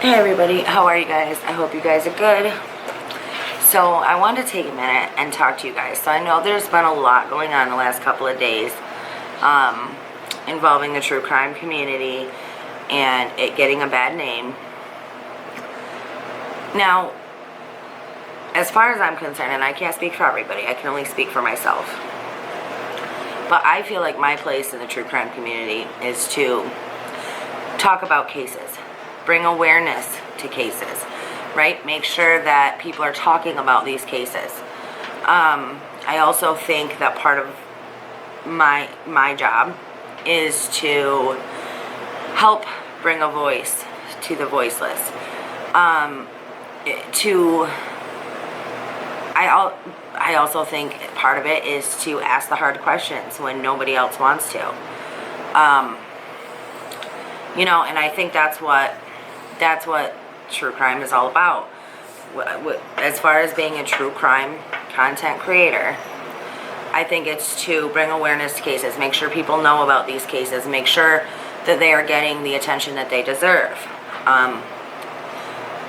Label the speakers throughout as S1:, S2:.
S1: Hey everybody, how are you guys? I hope you guys are good. So I wanted to take a minute and talk to you guys. So I know there's been a lot going on the last couple of days involving the true crime community and it getting a bad name. Now, as far as I'm concerned, and I can't speak for everybody, I can only speak for myself. But I feel like my place in the true crime community is to talk about cases, bring awareness to cases, right? Make sure that people are talking about these cases. I also think that part of my job is to help bring a voice to the voiceless. I also think part of it is to ask the hard questions when nobody else wants to. And I think that's what true crime is all about. As far as being a true crime content creator, I think it's to bring awareness to cases, make sure people know about these cases, make sure that they are getting the attention that they deserve.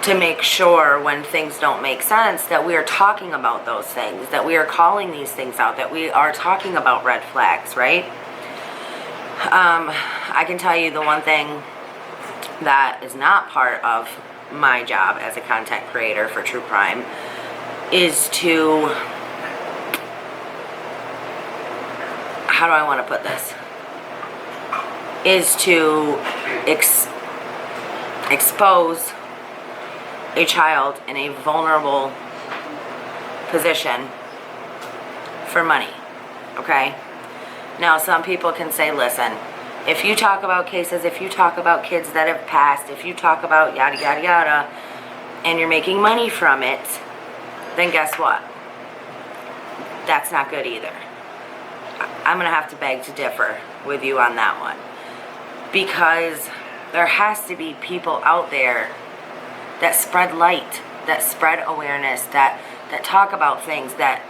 S1: To make sure when things don't make sense that we are talking about those things, that we are calling these things out, that we are talking about red flags, right? I can tell you the one thing that is not part of my job as a content creator for true crime is to, how do I want to put this, is to expose a child in a vulnerable position for money, okay? Now, some people can say, listen, if you talk about cases, if you talk about kids that have passed, if you talk about yada, yada, yada, and you're making money from it, then guess what? That's not good either. I'm going to have to beg to differ with you on that one. Because there has to be people out there that spread light, that spread awareness, that talk about things, that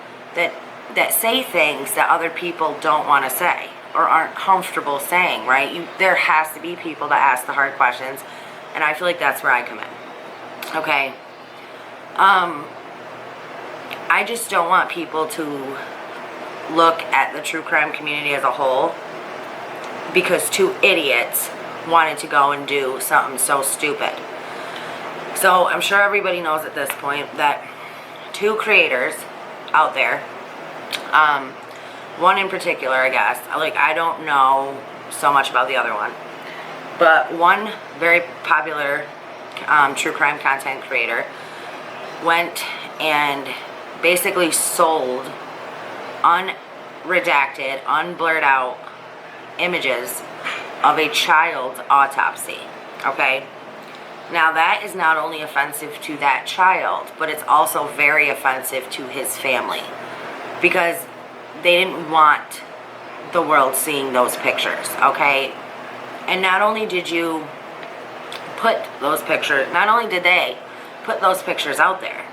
S1: say things that other people don't want to say or aren't comfortable saying, right? There has to be people that ask the hard questions, and I feel like that's where I come in. Okay? I just don't want people to look at the true crime community as a whole because two idiots wanted to go and do something so stupid. So I'm sure everybody knows at this point that two creators out there, one in particular, I guess, I don't know so much about the other one, but one very popular true crime content creator went and basically sold unredacted, unblurred out images of a child's autopsy, okay? Now that is not only offensive to that child, but it's also very offensive to his family because they didn't want the world seeing those pictures, okay? And not only did you put those pictures, not only did they put those pictures out there,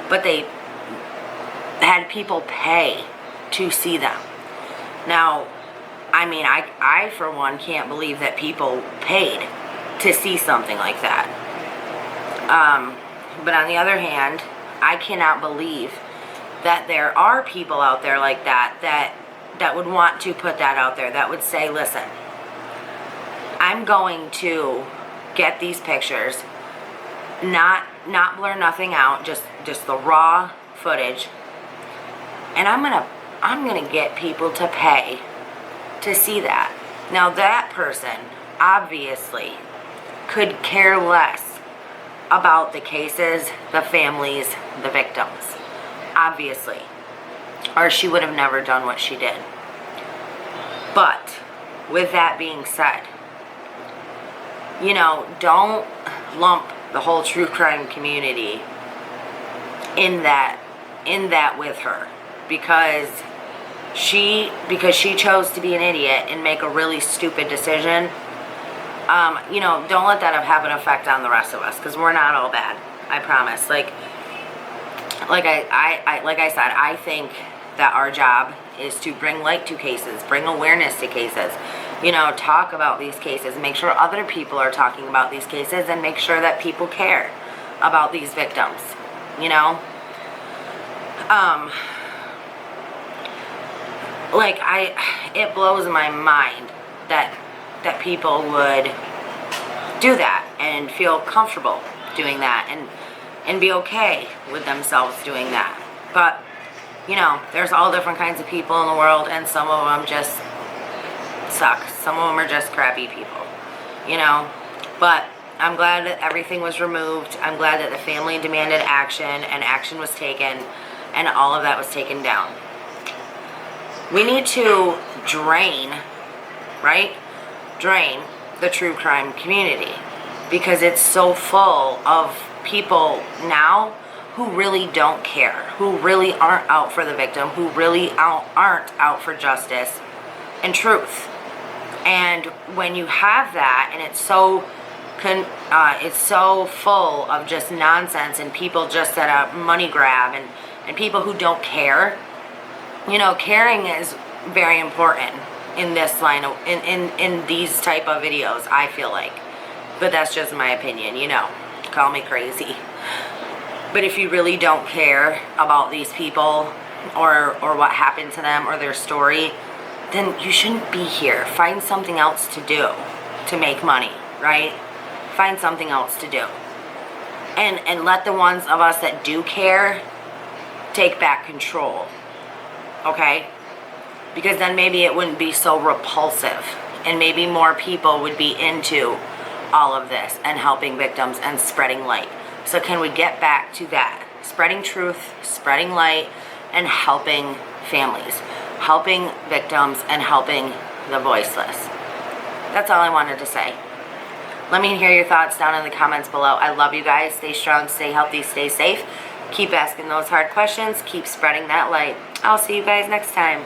S1: but they had people pay to see them. Now, I mean, I for one can't believe that people paid to see something like that. But on the other hand, I cannot believe that there are people out there like that would want to put that out there, that would say, listen, I'm going to get these pictures, not blur nothing out, just the raw footage, and I'm gonna get people to pay to see that. Now that person obviously could care less about the cases, the families, the victims, obviously, or she would have never done what she did. But with that being said, don't lump the whole true crime community in that with her because she chose to be an idiot and make a really stupid decision. Don't let that have an effect on the rest of us because we're not all bad. I promise. Like I said, I think that our job is to bring light to cases, bring awareness to cases, You know, talk about these cases, make sure other people are talking about these cases, and make sure that people care about these victims, you know? Like, it blows my mind that people would do that and feel comfortable doing that and be okay with themselves doing that. But, you know, there's all different kinds of people in the world, and some of them just suck. Some of them are just crappy people, you know? But I'm glad that everything was removed. I'm glad that the family demanded action, and action was taken, and all of that was taken down. We need to drain, right? Drain the true crime community, because it's so full of people now who really don't care, who really aren't out for the victim, who really aren't out for justice and truth. And when you have that, and it's so full of just nonsense and people just at a money grab and people who don't care, you know, caring is very important in this line of, in these type of videos, I feel like. But that's just my opinion, you know. Call me crazy. But if you really don't care about these people or what happened to them or their story, then you shouldn't be here. Find something else to do to make money, right? Find something else to do. And let the ones of us that do care take back control. Okay? Because then maybe it wouldn't be so repulsive, and maybe more people would be into all of this and helping victims and spreading light. So can we get back to that? Spreading truth, spreading light, and helping families, helping victims, and helping the voiceless. That's all I wanted to say. Let me hear your thoughts down in the comments below. I love you guys. Stay strong, stay healthy, stay safe. Keep asking those hard questions. Keep spreading that light. I'll see you guys next time.